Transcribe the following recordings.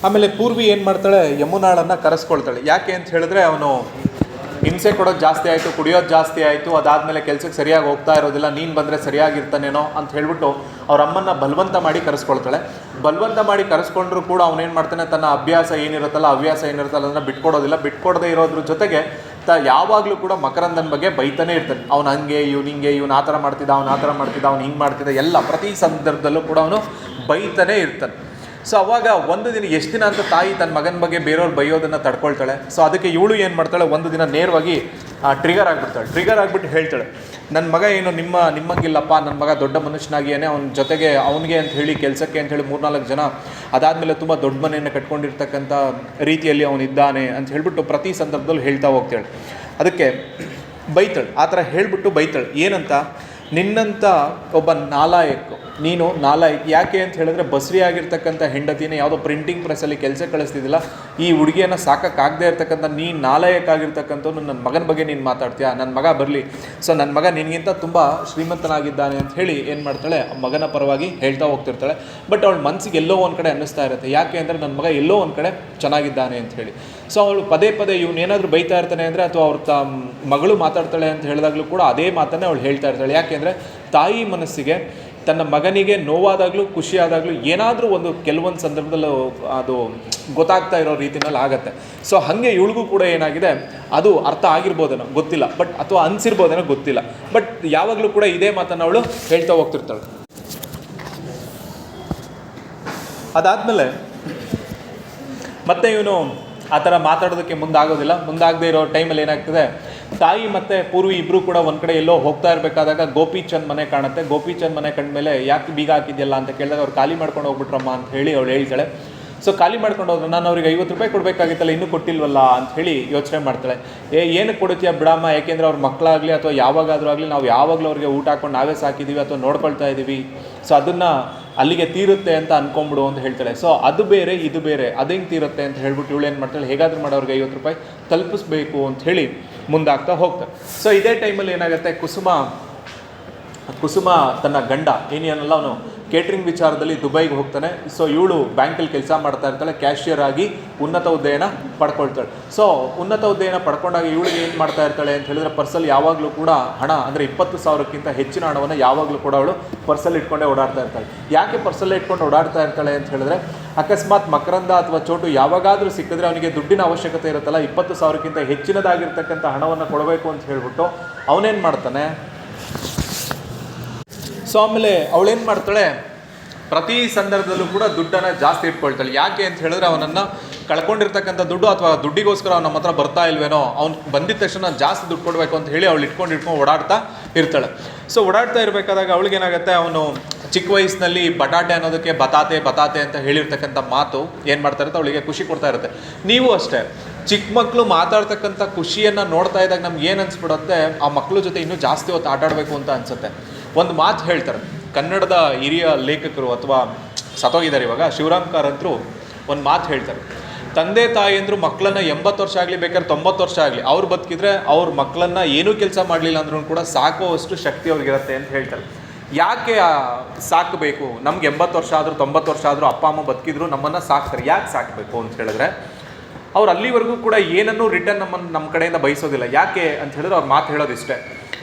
ಆಮೇಲೆ ಪೂರ್ವಿ ಏನು ಮಾಡ್ತಾಳೆ, ಯಮುನಾಳನ್ನು ಕರೆಸ್ಕೊಳ್ತಾಳೆ. ಯಾಕೆ ಅಂತ ಹೇಳಿದ್ರೆ ಅವನು ಹಿಂಸೆ ಕೊಡೋದು ಜಾಸ್ತಿ ಆಯಿತು, ಕುಡಿಯೋದು ಜಾಸ್ತಿ ಆಯಿತು, ಅದಾದಮೇಲೆ ಕೆಲಸಕ್ಕೆ ಸರಿಯಾಗಿ ಹೋಗ್ತಾ ಇರೋದಿಲ್ಲ, ನೀನು ಬಂದರೆ ಸರಿಯಾಗಿರ್ತಾನೇನೋ ಅಂತ ಹೇಳ್ಬಿಟ್ಟು ಅವ್ರ ಅಮ್ಮನ್ನ ಬಲವಂತ ಮಾಡಿ ಕರೆಸ್ಕೊಳ್ತಾಳೆ. ಬಲವಂತ ಮಾಡಿ ಕರೆಸ್ಕೊಂಡ್ರು ಕೂಡ ಅವನೇನು ಮಾಡ್ತಾನೆ, ತನ್ನ ಅಭ್ಯಾಸ ಏನಿರುತ್ತಲ್ಲ ಅದನ್ನು ಬಿಟ್ಕೊಡೋದಿಲ್ಲ. ಬಿಟ್ಕೊಡದೇ ಇರೋದ್ರ ಜೊತೆಗೆ ಯಾವಾಗಲೂ ಕೂಡ ಮಕರಂದನ ಬಗ್ಗೆ ಬೈತಾನೆ ಇರ್ತಾನೆ. ಅವ್ನು ಹಂಗೆ, ಇವನು ಆ ಥರ ಮಾಡ್ತಿದ್ದ, ಅವ್ನು ಹಿಂಗೆ ಮಾಡ್ತಿದ್ದ, ಎಲ್ಲ ಪ್ರತಿ ಸಂದರ್ಭದಲ್ಲೂ ಕೂಡ ಅವನು ಬೈತಾನೆ ಇರ್ತಾನೆ. ಸೊ ಅವಾಗ ಒಂದು ದಿನ, ಎಷ್ಟು ದಿನ ಅಂತ ತಾಯಿ ತನ್ನ ಮಗನ ಬಗ್ಗೆ ಬೇರೆಯವ್ರು ಬೈಯೋದನ್ನು ತಡ್ಕೊಳ್ತಾಳೆ. ಸೊ ಅದಕ್ಕೆ ಇವಳು ಏನು ಮಾಡ್ತಾಳೆ, ಒಂದು ದಿನ ನೇರವಾಗಿ ಟ್ರಿಗರ್ ಆಗಿಬಿಟ್ಟು ಹೇಳ್ತಾಳೆ, ನನ್ನ ಮಗ ಏನು ನಿಮ್ಮಂಗಿಲ್ಲಪ್ಪ, ನನ್ನ ಮಗ ದೊಡ್ಡ ಮನುಷ್ಯನಾಗಿಯೇ, ಅವನ ಜೊತೆಗೆ ಅವನಿಗೆ ಅಂತ ಹೇಳಿ ಕೆಲಸಕ್ಕೆ ಅಂತ ಹೇಳಿ 3-4 ಜನ, ಅದಾದಮೇಲೆ ತುಂಬ ದೊಡ್ಡ ಮನೆಯನ್ನು ಕಟ್ಕೊಂಡಿರ್ತಕ್ಕಂಥ ರೀತಿಯಲ್ಲಿ ಅವನಿದ್ದಾನೆ ಅಂತ ಹೇಳ್ಬಿಟ್ಟು ಪ್ರತಿ ಸಂದರ್ಭದಲ್ಲಿ ಹೇಳ್ತಾ ಹೋಗ್ತಾಳೆ. ಅದಕ್ಕೆ ಬೈತಾಳೆ, ಆ ಥರ ಹೇಳಿಬಿಟ್ಟು ಬೈತಾಳೆ. ಏನಂತ, ನಿನ್ನಂಥ ಒಬ್ಬ ನೀನು ನಾಲಾಯಕ್. ಯಾಕೆ ಅಂತ ಹೇಳಿದ್ರೆ ಬಸ್ರಿ ಆಗಿರ್ತಕ್ಕಂಥ ಹೆಂಡತಿನ ಯಾವುದೋ ಪ್ರಿಂಟಿಂಗ್ ಪ್ರೆಸ್ಸಲ್ಲಿ ಕೆಲಸ ಕಳಿಸ್ತಿದ್ದಿಲ್ಲ, ಈ ಹುಡುಗಿಯನ್ನು ಸಾಕಾಗದೇ ಇರ್ತಕ್ಕಂಥ ನೀನು ನಾಲಾಯಕ್ ಆಗಿರ್ತಕ್ಕಂಥವ್ನು ನನ್ನ ಮಗನ ಬಗ್ಗೆ ನೀನು ಮಾತಾಡ್ತೀಯಾ, ನನ್ನ ಮಗ ಬರಲಿ, ಸೊ ನನ್ನ ಮಗ ನಿನಗಿಂತ ತುಂಬ ಶ್ರೀಮಂತನಾಗಿದ್ದಾನೆ ಅಂತ ಹೇಳಿ ಏನು ಮಾಡ್ತಾಳೆ, ಮಗನ ಪರವಾಗಿ ಹೇಳ್ತಾ ಹೋಗ್ತಿರ್ತಾಳೆ. ಬಟ್ ಅವಳ ಮನಸ್ಸಿಗೆ ಎಲ್ಲೋ ಒಂದು ಕಡೆ ಅನ್ನಿಸ್ತಾ ಇರುತ್ತೆ, ಯಾಕೆ ಅಂದರೆ ನನ್ನ ಮಗ ಎಲ್ಲೋ ಒಂದು ಕಡೆ ಚೆನ್ನಾಗಿದ್ದಾನೆ ಅಂತ ಹೇಳಿ. ಸೊ ಅವಳು ಪದೇ ಇವನೇನಾದರೂ ಬೈತಾ ಇರ್ತಾನೆ ಅಂದರೆ, ಅಥವಾ ಅವ್ರ ಮಗಳು ಮಾತಾಡ್ತಾಳೆ ಅಂತ ಹೇಳಿದಾಗಲೂ ಕೂಡ ಅದೇ ಮಾತನ್ನೇ ಅವಳು ಹೇಳ್ತಾ ಇರ್ತಾಳೆ. ಯಾಕೆಂದರೆ ತಾಯಿ ಮನಸ್ಸಿಗೆ ತನ್ನ ಮಗನಿಗೆ ನೋವಾದಾಗಲೂ ಖುಷಿಯಾದಾಗಲೂ ಏನಾದರೂ ಒಂದು ಕೆಲವೊಂದು ಸಂದರ್ಭದಲ್ಲೂ ಅದು ಗೊತ್ತಾಗ್ತಾ ಇರೋ ರೀತಿಯಲ್ಲಿ ಆಗುತ್ತೆ. ಸೊ ಹಾಗೆ ಇವಳಿಗೂ ಕೂಡ ಏನಾಗಿದೆ, ಅದು ಅರ್ಥ ಆಗಿರ್ಬೋದೇನೋ ಗೊತ್ತಿಲ್ಲ, ಬಟ್ ಅಥವಾ ಅನಿಸಿರ್ಬೋದೇನೋ ಗೊತ್ತಿಲ್ಲ, ಬಟ್ ಯಾವಾಗಲೂ ಕೂಡ ಇದೇ ಮಾತನ್ನು ಅವಳು ಹೇಳ್ತಾ ಹೋಗ್ತಿರ್ತಾಳೆ. ಅದಾದಮೇಲೆ ಮತ್ತೆ ಇವನು ಆ ಥರ ಮಾತಾಡೋದಕ್ಕೆ ಮುಂದಾಗದೇ ಇರೋ ಟೈಮಲ್ಲಿ ಏನಾಗ್ತದೆ, ತಾಯಿ ಮತ್ತು ಪೂರ್ವಿ ಇಬ್ಬರು ಕೂಡ ಒಂದು ಕಡೆ ಎಲ್ಲೋ ಹೋಗ್ತಾ ಇರಬೇಕಾದಾಗ ಗೋಪಿಚಂದ್ ಮನೆ ಕಾಣುತ್ತೆ. ಗೋಪಿಚಂದ್ ಮನೆ ಕಂಡ್ಮೇಲೆ ಯಾಕೆ ಬೀಗ ಹಾಕಿದ್ಯಲ್ಲ ಅಂತ ಕೇಳಿದಾಗ ಅವ್ರು ಖಾಲಿ ಮಾಡ್ಕೊಂಡು ಹೋಗ್ಬಿಟ್ರಮ್ಮ ಅಂತ ಹೇಳಿ ಅವಳು ಹೇಳ್ತಾಳೆ. ಸೊ ಖಾಲಿ ಮಾಡ್ಕೊಂಡು ಹೋದ್ರೆ, ನಾನು ಅವ್ರಿಗೆ 50 ರೂಪಾಯಿ ಕೊಡಬೇಕಾಗಿತ್ತಲ್ಲ, ಇನ್ನೂ ಕೊಟ್ಟಿಲ್ವಲ್ಲ ಅಂತ ಹೇಳಿ ಯೋಚನೆ ಮಾಡ್ತಾಳೆ. ಏನಕ್ಕೆ ಕೊಡುತ್ತೀಯ ಬಿಡಮ್ಮ, ಯಾಕೆಂದರೆ ಅವ್ರ ಮಕ್ಕಳಾಗಲಿ ಅಥವಾ ಯಾವಾಗಾದರೂ ಆಗಲಿ ನಾವು ಯಾವಾಗಲೂ ಅವ್ರಿಗೆ ಊಟ ಹಾಕೊಂಡು ನಾವೇ ಸಾಕಿದ್ದೀವಿ ಅಥವಾ ನೋಡ್ಕೊಳ್ತಾ ಇದ್ದೀವಿ, ಸೊ ಅದನ್ನು ಅಲ್ಲಿಗೆ ತೀರುತ್ತೆ ಅಂತ ಅನ್ಕೊಂಬಿಡು ಅಂತ ಹೇಳ್ತಾಳೆ. ಸೊ ಅದು ಬೇರೆ ಇದು ಬೇರೆ, ಅದು ಹೆಂಗೆ ತೀರುತ್ತೆ ಅಂತ ಹೇಳ್ಬಿಟ್ಟು ಇವಳು ಏನು ಮಾಡ್ತಾಳೆ, ಹೇಗಾದರೂ ಮಾಡಿ ಅವ್ರಿಗೆ 50 ರೂಪಾಯಿ ತಲುಪಿಸ್ಬೇಕು ಅಂತ ಹೇಳಿ ಮುಂದಾಗ್ತಾ ಹೋಗ್ತಾರೆ. ಸೊ ಇದೇ ಟೈಮಲ್ಲಿ ಏನಾಗುತ್ತೆ, ಕುಸುಮ ತನ್ನ ಗಂಡ ಏನೇನಲ್ಲ ಅವನು ಕೇಟ್ರಿಂಗ್ ವಿಚಾರದಲ್ಲಿ ದುಬೈಗೆ ಹೋಗ್ತಾನೆ. ಸೊ ಇವಳು ಬ್ಯಾಂಕಲ್ಲಿ ಕೆಲಸ ಮಾಡ್ತಾ ಇರ್ತಾಳೆ, ಕ್ಯಾಶಿಯರ್ ಆಗಿ ಉನ್ನತ ಹುದ್ದೆನ ಪಡ್ಕೊಳ್ತಾಳೆ. ಸೊ ಉನ್ನತ ಹುದ್ದೆಯನ್ನು ಪಡ್ಕೊಂಡಾಗ ಇವಳಿಗೆ ಏನು ಮಾಡ್ತಾ ಇರ್ತಾಳೆ ಅಂತ ಹೇಳಿದ್ರೆ, ಪರ್ಸಲ್ಲಿ ಯಾವಾಗಲೂ ಕೂಡ ಹಣ ಅಂದರೆ 20,000ಕ್ಕಿಂತ ಹೆಚ್ಚಿನ ಹಣವನ್ನು ಯಾವಾಗಲೂ ಕೂಡ ಅವಳು ಪರ್ಸಲ್ಲಿ ಇಟ್ಕೊಂಡೇ ಓಡಾಡ್ತಾ ಇರ್ತಾಳೆ. ಯಾಕೆ ಪರ್ಸಲ್ಲೇ ಇಟ್ಕೊಂಡು ಓಡಾಡ್ತಾ ಇರ್ತಾಳೆ ಅಂತ ಹೇಳಿದ್ರೆ, ಅಕಸ್ಮಾತ್ ಮಕರಂದ ಅಥವಾ ಚೋಟು ಯಾವಾಗಾದರೂ ಸಿಕ್ಕಿದ್ರೆ ಅವನಿಗೆ ದುಡ್ಡಿನ ಅವಶ್ಯಕತೆ ಇರುತ್ತಲ್ಲ, 20,000ಕ್ಕಿಂತ ಹೆಚ್ಚಿನದಾಗಿರ್ತಕ್ಕಂಥ ಹಣವನ್ನು ಕೊಡಬೇಕು ಅಂತ ಹೇಳ್ಬಿಟ್ಟು ಅವನೇನು ಮಾಡ್ತಾನೆ. ಸೊ ಆಮೇಲೆ ಅವಳೇನು ಮಾಡ್ತಾಳೆ, ಪ್ರತಿ ಸಂದರ್ಭದಲ್ಲೂ ಕೂಡ ದುಡ್ಡನ್ನು ಜಾಸ್ತಿ ಇಟ್ಕೊಳ್ತಾಳೆ. ಯಾಕೆ ಅಂತ ಹೇಳಿದ್ರೆ, ಅವನನ್ನು ಕಳ್ಕೊಂಡಿರ್ತಕ್ಕಂಥ ದುಡ್ಡು ಅಥವಾ ದುಡ್ಡಿಗೋಸ್ಕರ ಅವ್ನು ನಮ್ಮ ಹತ್ರ ಬರ್ತಾ ಇಲ್ವೇನೋ, ಅವ್ನು ಬಂದಿದ್ದ ತಕ್ಷಣ ಜಾಸ್ತಿ ದುಡ್ಡು ಕೊಡಬೇಕು ಅಂತ ಹೇಳಿ ಅವಳು ಇಟ್ಕೊಂಡು ಓಡಾಡ್ತಾ ಇರ್ತಾಳೆ. ಸೊ ಓಡಾಡ್ತಾ ಇರಬೇಕಾದಾಗ ಅವಳಿಗೇನಾಗುತ್ತೆ, ಅವನು ಚಿಕ್ಕ ವಯಸ್ಸಿನಲ್ಲಿ ಬಟಾಟೆ ಅನ್ನೋದಕ್ಕೆ ಬತಾತೆ ಅಂತ ಹೇಳಿರ್ತಕ್ಕಂಥ ಮಾತು ಏನು ಮಾಡ್ತಾ ಇರುತ್ತೆ, ಅವಳಿಗೆ ಖುಷಿ ಕೊಡ್ತಾ ಇರುತ್ತೆ. ನೀವು ಅಷ್ಟೇ, ಚಿಕ್ಕ ಮಕ್ಕಳು ಮಾತಾಡ್ತಕ್ಕಂಥ ಖುಷಿಯನ್ನು ನೋಡ್ತಾ ಇದ್ದಾಗ ನಮ್ಗೆ ಏನು ಅನಿಸ್ಬಿಡುತ್ತೆ, ಆ ಮಕ್ಕಳ ಜೊತೆ ಇನ್ನೂ ಜಾಸ್ತಿ ಹೊತ್ತು ಆಟಾಡಬೇಕು ಅಂತ ಅನಿಸುತ್ತೆ. ಒಂದು ಮಾತು ಹೇಳ್ತಾರೆ, ಕನ್ನಡದ ಹಿರಿಯ ಲೇಖಕರು ಅಥವಾ ಸತ್ತೋಗಿದ್ದಾರೆ ಇವಾಗ, ಶಿವರಾಮ್ ಕಾರಂತರು ಒಂದು ಮಾತು ಹೇಳ್ತಾರೆ, ತಂದೆ ತಾಯಿ ಅಂದರು ಮಕ್ಕಳನ್ನ 80 ವರ್ಷ ಆಗಲಿ, ಬೇಕಾದ್ರೆ 90 ವರ್ಷ ಆಗಲಿ, ಅವ್ರು ಬದುಕಿದ್ರೆ ಅವ್ರ ಮಕ್ಕಳನ್ನ ಏನೂ ಕೆಲಸ ಮಾಡಲಿಲ್ಲ ಅಂದ್ರೂ ಕೂಡ ಸಾಕುವಷ್ಟು ಶಕ್ತಿ ಅವ್ರಿಗಿರುತ್ತೆ ಅಂತ ಹೇಳ್ತಾರೆ. ಯಾಕೆ ಸಾಕಬೇಕು, ನಮ್ಗೆ 80 ವರ್ಷ ಆದರೂ 90 ವರ್ಷ ಆದರೂ ಅಪ್ಪ ಅಮ್ಮ ಬದುಕಿದ್ರು ನಮ್ಮನ್ನು ಸಾಕ್ತಾರೆ, ಯಾಕೆ ಸಾಕಬೇಕು ಅಂತ ಹೇಳಿದ್ರೆ, ಅವ್ರು ಅಲ್ಲಿವರೆಗೂ ಕೂಡ ಏನನ್ನೂ ರಿಟರ್ನ್ ನಮ್ಮ ಕಡೆಯಿಂದ ಬಯಸೋದಿಲ್ಲ. ಯಾಕೆ ಅಂತ ಹೇಳಿದ್ರೆ ಅವ್ರ ಮಾತು ಹೇಳೋದಿಷ್ಟೇ,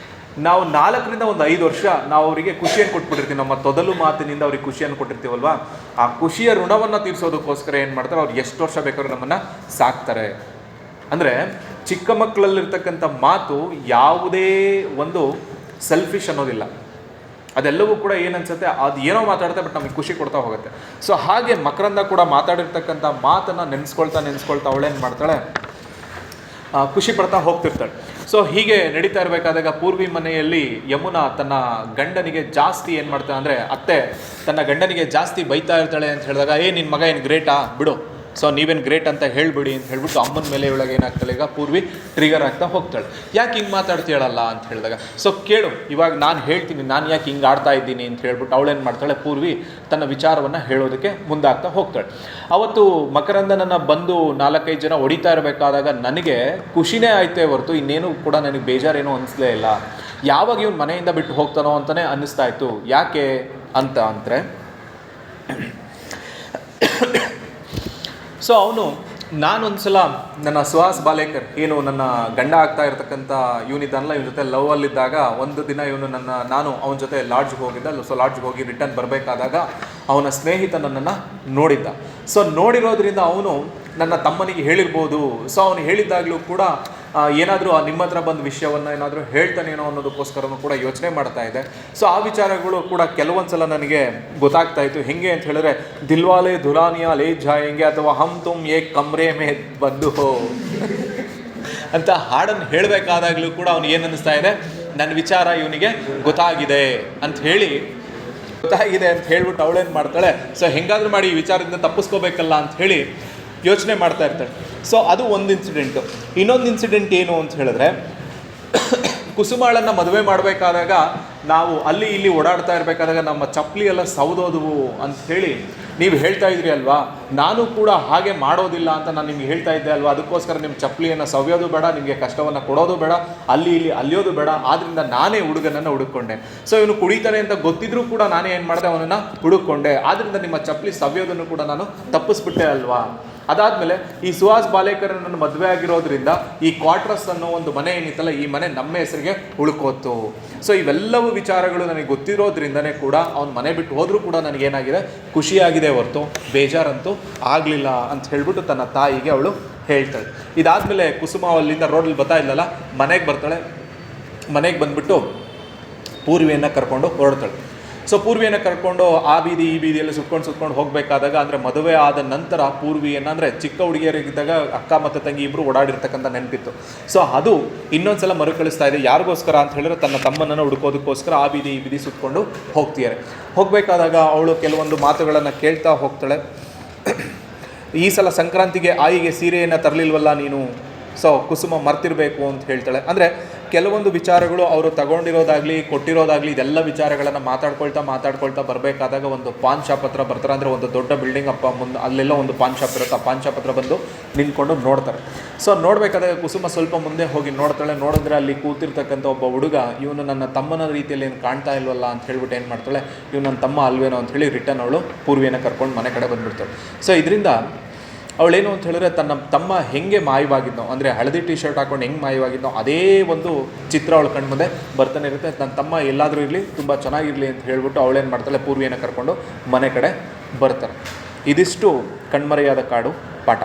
ನಾವು 4ರಿಂದ 5 ವರ್ಷ ನಾವು ಅವರಿಗೆ ಖುಷಿಯನ್ನು ಕೊಟ್ಬಿಟ್ಟಿರ್ತೀವಿ, ನಮ್ಮ ತೊದಲು ಮಾತಿನಿಂದ ಅವ್ರಿಗೆ ಖುಷಿಯನ್ನು ಕೊಟ್ಟಿರ್ತೀವಲ್ವ, ಆ ಖುಷಿಯ ಋಣವನ್ನು ತೀರಿಸೋದಕ್ಕೋಸ್ಕರ ಏನು ಮಾಡ್ತಾರೆ, ಅವ್ರು ಎಷ್ಟು ವರ್ಷ ಬೇಕಾದ್ರೂ ನಮ್ಮನ್ನು ಸಾಕ್ತಾರೆ. ಅಂದರೆ ಚಿಕ್ಕ ಮಕ್ಕಳಲ್ಲಿರ್ತಕ್ಕಂಥ ಮಾತು ಯಾವುದೇ ಒಂದು ಸೆಲ್ಫಿಶ್ ಅನ್ನೋದಿಲ್ಲ, ಅದೆಲ್ಲವೂ ಕೂಡ ಏನನ್ಸುತ್ತೆ, ಅದು ಏನೋ ಮಾತಾಡುತ್ತೆ, ಬಟ್ ನಮಗೆ ಖುಷಿ ಕೊಡ್ತಾ ಹೋಗುತ್ತೆ. ಸೊ ಹಾಗೆ ಮಕರಂದ ಕೂಡ ಮಾತಾಡಿರ್ತಕ್ಕಂಥ ಮಾತನ್ನು ನೆನೆಸ್ಕೊಳ್ತಾ ಅವಳೇನು ಮಾಡ್ತಾಳೆ, ಖುಷಿ ಪಡ್ತಾ ಹೋಗ್ತಿರ್ತಾಳೆ. ಸೊ ಹೀಗೆ ನಡೀತಾ ಇರಬೇಕಾದಾಗ ಪೂರ್ವಿ ಮನೆಯಲ್ಲಿ ಯಮುನಾ ತನ್ನ ಗಂಡನಿಗೆ ಜಾಸ್ತಿ ಏನು ಮಾಡ್ತಾಳೆ ಅಂದರೆ, ಅತ್ತೆ ತನ್ನ ಗಂಡನಿಗೆ ಜಾಸ್ತಿ ಬೈತಾ ಇರ್ತಾಳೆ ಅಂತ ಹೇಳಿದಾಗ, ನಿನ್ನ ಮಗ ಏನು ಗ್ರೇಟಾ ಬಿಡು, ಸೊ ನೀವೇನು ಗ್ರೇಟ್ ಅಂತ ಹೇಳ್ಬಿಡಿ ಅಂತ ಹೇಳ್ಬಿಟ್ಟು ಅಮ್ಮನ ಮೇಲೆ ಇವಳಿಗೆ ಏನಾಗ್ತಾಳೆ, ಈಗ ಪೂರ್ವಿ ಟ್ರಿಗರ್ ಆಗ್ತಾ ಹೋಗ್ತಾಳೆ. ಯಾಕೆ ಹಿಂಗೆ ಮಾತಾಡ್ತೀಯಲ್ಲ ಅಂತ ಹೇಳಿದಾಗ, ಸೊ ಕೇಳು ಇವಾಗ ನಾನು ಹೇಳ್ತೀನಿ, ನಾನು ಯಾಕೆ ಹಿಂಗೆ ಆಡ್ತಾ ಇದ್ದೀನಿ ಅಂತ ಹೇಳ್ಬಿಟ್ಟು ಅವಳೇನು ಮಾಡ್ತಾಳೆ, ಪೂರ್ವಿ ತನ್ನ ವಿಚಾರವನ್ನು ಹೇಳೋದಕ್ಕೆ ಮುಂದಾಗ್ತಾ ಹೋಗ್ತಾಳೆ. ಅವತ್ತು ಮಕರಂದನನ್ನು ಬಂದು 4-5 ಜನ ಹೊಡಿತಾ ಇರಬೇಕಾದಾಗ ನನಗೆ ಖುಷಿನೇ ಆಯ್ತೇ ಹೊರತು ಇನ್ನೇನು ಕೂಡ ನನಗೆ ಬೇಜಾರೇನೂ ಅನಿಸ್ಲೇ ಇಲ್ಲ. ಯಾವಾಗ ಇವನು ಮನೆಯಿಂದ ಬಿಟ್ಟು ಹೋಗ್ತಾನೋ ಅಂತಲೇ ಅನ್ನಿಸ್ತಾ ಇತ್ತು. ಯಾಕೆ ಅಂತ ಅಂದರೆ, ಸೊ ಅವನು ನಾನೊಂದ್ಸಲ ನನ್ನ ಸುಹಾಸ್ ಬಾಲೇಕರ್ ಏನು ನನ್ನ ಗಂಡ ಆಗ್ತಾ ಇರ್ತಕ್ಕಂಥ ಇವನಿದ್ದಾನಲ್ಲ, ಇವನ ಜೊತೆ ಲವಲ್ಲಿದ್ದಾಗ ಒಂದು ದಿನ ಇವನು ನಾನು ಅವನ ಜೊತೆ ಲಾಡ್ಜ್ಗೆ ಹೋಗಿದ್ದ. ಸೊ ಲಾಡ್ಜ್ಗೆ ಹೋಗಿ ರಿಟರ್ನ್ ಬರಬೇಕಾದಾಗ ಅವನ ಸ್ನೇಹಿತ ನನ್ನನ್ನು ನೋಡಿದ್ದ. ಸೊ ನೋಡಿರೋದ್ರಿಂದ ಅವನು ನನ್ನ ತಮ್ಮನಿಗೆ ಹೇಳಿರ್ಬೋದು. ಸೊ ಅವನು ಹೇಳಿದ್ದಾಗಲೂ ಕೂಡ ಏನಾದರೂ ನಿಮ್ಮ ಹತ್ರ ಬಂದ ವಿಷಯವನ್ನು ಏನಾದರೂ ಹೇಳ್ತಾನೇನೋ ಅನ್ನೋದಕ್ಕೋಸ್ಕರನೂ ಕೂಡ ಯೋಚನೆ ಮಾಡ್ತಾ ಇದೆ. ಸೊ ಆ ವಿಚಾರಗಳು ಕೂಡ ಕೆಲವೊಂದು ಸಲ ನನಗೆ ಗೊತ್ತಾಗ್ತಾ ಇತ್ತು. ಹೆಂಗೆ ಅಂತ ಹೇಳಿದ್ರೆ, ದಿಲ್ವಾಲೆ ದುಲಾನಿಯಾ ಲೇ ಜಾಯೆಂಗೆ ಅಥವಾ ಹಮ್ ತುಮ್ ಏಕ್ ಕಮ್ರೆ ಮೇ ಬಂದು ಹೋ ಅಂತ ಹಾಡನ್ನು ಹೇಳಬೇಕಾದಾಗಲೂ ಕೂಡ ಅವನು ಏನು ಅನ್ನಿಸ್ತಾ ಇದೆ, ನನ್ನ ವಿಚಾರ ಇವನಿಗೆ ಗೊತ್ತಾಗಿದೆ ಅಂತ ಹೇಳ್ಬಿಟ್ಟು ಅವಳೇನು ಮಾಡ್ತಾಳೆ, ಸೊ ಹೆಂಗಾದ್ರೂ ಮಾಡಿ ಈ ವಿಚಾರದಿಂದ ತಪ್ಪಿಸ್ಕೋಬೇಕಲ್ಲ ಅಂತ ಹೇಳಿ ಯೋಚನೆ ಮಾಡ್ತಾ ಇರ್ತಾಳೆ. ಸೊ ಅದು ಒಂದು ಇನ್ಸಿಡೆಂಟು. ಇನ್ನೊಂದು ಇನ್ಸಿಡೆಂಟ್ ಏನು ಅಂತ ಹೇಳಿದ್ರೆ, ಕುಸುಮಾಳನ್ನು ಮದುವೆ ಮಾಡಬೇಕಾದಾಗ ನಾವು ಅಲ್ಲಿ ಇಲ್ಲಿ ಓಡಾಡ್ತಾ ಇರಬೇಕಾದಾಗ ನಮ್ಮ ಚಪ್ಪಲಿ ಎಲ್ಲ ಸೌದೋದವು ಅಂತ ಹೇಳಿ ನೀವು ಹೇಳ್ತಾ ಇದ್ರಿ ಅಲ್ವಾ. ನಾನು ಕೂಡ ಹಾಗೆ ಮಾಡೋದಿಲ್ಲ ಅಂತ ನಾನು ನಿಮ್ಗೆ ಹೇಳ್ತಾ ಇದ್ದೆ ಅಲ್ವಾ. ಅದಕ್ಕೋಸ್ಕರ ನಿಮ್ಮ ಚಪ್ಪಲಿಯನ್ನು ಸವ್ಯೋದು ಬೇಡ, ನಿಮಗೆ ಕಷ್ಟವನ್ನು ಕೊಡೋದು ಬೇಡ, ಅಲ್ಲಿ ಇಲ್ಲಿ ಅಲ್ಲಿಯೋದು ಬೇಡ. ಆದ್ದರಿಂದ ನಾನೇ ಹುಡುಗನನ್ನು ಹುಡುಕೊಂಡೆ. ಸೊ ಇವನು ಕುಡಿತಾನೆ ಅಂತ ಗೊತ್ತಿದ್ರೂ ಕೂಡ ನಾನೇ ಏನು ಮಾಡಿದೆ, ಅವನನ್ನು ಹುಡುಕೊಂಡೆ. ಆದ್ದರಿಂದ ನಿಮ್ಮ ಚಪ್ಪಲಿ ಸವ್ಯೋದನ್ನು ಕೂಡ ನಾನು ತಪ್ಪಿಸ್ಬಿಟ್ಟೆ ಅಲ್ವಾ. ಅದಾದಮೇಲೆ ಈ ಸುಹಾಸ್ ಬಾಲೇಕರನ್ನು ಮದುವೆ ಆಗಿರೋದ್ರಿಂದ ಈ ಕ್ವಾರ್ಟರ್ಸ್ ಅನ್ನೋ ಒಂದು ಮನೆ ಏನಿತ್ತಲ್ಲ, ಈ ಮನೆ ನಮ್ಮ ಹೆಸರಿಗೆ ಉಳ್ಕೋತು. ಸೊ ಇವೆಲ್ಲವೂ ವಿಚಾರಗಳು ನನಗೆ ಗೊತ್ತಿರೋದ್ರಿಂದನೇ ಕೂಡ ಅವ್ನು ಮನೆ ಬಿಟ್ಟು ಹೋದರೂ ಕೂಡ ನನಗೇನಾಗಿದೆ, ಖುಷಿಯಾಗಿದೆ ಹೊರತು ಬೇಜಾರಂತೂ ಆಗಲಿಲ್ಲ ಅಂತ ಹೇಳ್ಬಿಟ್ಟು ತನ್ನ ತಾಯಿಗೆ ಅವಳು ಹೇಳ್ತಾಳೆ. ಇದಾದಮೇಲೆ ಕುಸುಮ ಅಲ್ಲಿಂದ ರೋಡಲ್ಲಿ ಬರ್ತಾ ಇಲ್ಲಲ್ಲ, ಮನೆಗೆ ಬರ್ತಾಳೆ. ಮನೆಗೆ ಬಂದುಬಿಟ್ಟು ಪೂರ್ವಿಯನ್ನು ಕರ್ಕೊಂಡು ಹೊರಡ್ತಾಳೆ. ಸೊ ಪೂರ್ವಿಯನ್ನು ಕರ್ಕೊಂಡು ಆ ಬೀದಿ ಈ ಬೀದಿಯಲ್ಲಿ ಸುತ್ಕೊಂಡು ಹೋಗಬೇಕಾದಾಗ, ಅಂದರೆ ಮದುವೆ ಆದ ನಂತರ ಪೂರ್ವಿಯನ್ನು, ಅಂದರೆ ಚಿಕ್ಕ ಹುಡುಗಿಯರಿದ್ದಾಗ ಅಕ್ಕ ಮತ್ತು ತಂಗಿ ಇಬ್ಬರು ಓಡಾಡಿರ್ತಕ್ಕಂಥ ನೆನಪಿತ್ತು. ಸೊ ಅದು ಇನ್ನೊಂದು ಸಲ ಮರುಕಳಿಸ್ತಾ ಇದೆ. ಯಾರಿಗೋಸ್ಕರ ಅಂತ ಹೇಳಿದ್ರೆ, ತನ್ನ ತಮ್ಮನನ್ನು ಹುಡುಕೋದಕ್ಕೋಸ್ಕರ ಆ ಬೀದಿ ಈ ಬೀದಿ ಸುತ್ಕೊಂಡು ಹೋಗ್ತಿದ್ದಾರೆ. ಹೋಗಬೇಕಾದಾಗ ಅವಳು ಕೆಲವೊಂದು ಮಾತುಗಳನ್ನು ಕೇಳ್ತಾ ಹೋಗ್ತಾಳೆ. ಈ ಸಲ ಸಂಕ್ರಾಂತಿಗೆ ಆಯಿಗೆ ಸೀರೆಯನ್ನು ತರಲಿಲ್ವಲ್ಲ ನೀನು, ಸೊ ಕುಸುಮ ಮರ್ತಿರಬೇಕು ಅಂತ ಹೇಳ್ತಾಳೆ. ಅಂದರೆ ಕೆಲವೊಂದು ವಿಚಾರಗಳು ಅವರು ತಗೊಂಡಿರೋದಾಗಲಿ ಕೊಟ್ಟಿರೋದಾಗಲಿ ಇದೆಲ್ಲ ವಿಚಾರಗಳನ್ನು ಮಾತಾಡ್ಕೊಳ್ತಾ ಬರಬೇಕಾದಾಗ ಒಂದು ಪಾನ್ ಶಾಪ್ ಹತ್ರ ಬರ್ತಾರೆ. ಅಂದರೆ ಒಂದು ದೊಡ್ಡ ಬಿಲ್ಡಿಂಗ್ ಮುಂದೆ ಅಲ್ಲೆಲ್ಲ ಒಂದು ಪಾನ್ ಶಾಪ್ ಇರುತ್ತೆ. ಆ ಪಾನ್ ಶಾಪ್ ಹತ್ರ ಬಂದು ನಿಂತ್ಕೊಂಡು ನೋಡ್ತಾರೆ. ಸೊ ನೋಡಬೇಕಾದಾಗ ಕುಸುಮ ಸ್ವಲ್ಪ ಮುಂದೆ ಹೋಗಿ ನೋಡ್ತಾಳೆ. ನೋಡಿದ್ರೆ ಅಲ್ಲಿ ಕೂತಿರ್ತಕ್ಕಂಥ ಒಬ್ಬ ಹುಡುಗ, ಇವನು ನನ್ನ ತಮ್ಮನ ರೀತಿಯಲ್ಲಿ ಏನು ಕಾಣ್ತಾ ಇಲ್ವಲ್ಲ ಅಂತ ಹೇಳ್ಬಿಟ್ಟು ಏನು ಮಾಡ್ತಾಳೆ, ಇವನು ನನ್ನ ತಮ್ಮ ಅಲ್ವೇನೋ ಅಂತ ಹೇಳಿ ರಿಟರ್ನ್ ಅವಳು ಪೂರ್ವಿಯನ್ನು ಕರ್ಕೊಂಡು ಮನೆ ಕಡೆ ಬಂದುಬಿಡ್ತಾಳೆ. ಸೊ ಇದರಿಂದ ಅವಳೇನು ಅಂತ ಹೇಳಿದ್ರೆ, ತನ್ನ ತಮ್ಮ ಹೆಂಗೆ ಮಾಯವಾಗಿದ್ನೋ, ಅಂದರೆ ಹಳದಿ ಟಿ ಶರ್ಟ್ ಹಾಕೊಂಡು ಹೆಂಗೆ ಮಾಯವಾಗಿದ್ನೋ ಅದೇ ಒಂದು ಚಿತ್ರ ಅವಳ ಕಣ್ಮುಂದೆ ಬರ್ತಾನೆ ಇರುತ್ತೆ. ನನ್ನ ತಮ್ಮ ಎಲ್ಲಾದರೂ ಇರಲಿ, ತುಂಬ ಚೆನ್ನಾಗಿರಲಿ ಅಂತ ಹೇಳ್ಬಿಟ್ಟು ಅವಳೇನು ಮಾಡ್ತಾಳೆ, ಪೂರ್ವಿಯನ್ನು ಕರ್ಕೊಂಡು ಮನೆ ಕಡೆ ಬರ್ತಾರೆ. ಇದಿಷ್ಟು ಕಣ್ಮರೆಯಾದ ಕಾಡು ಪಾಠ.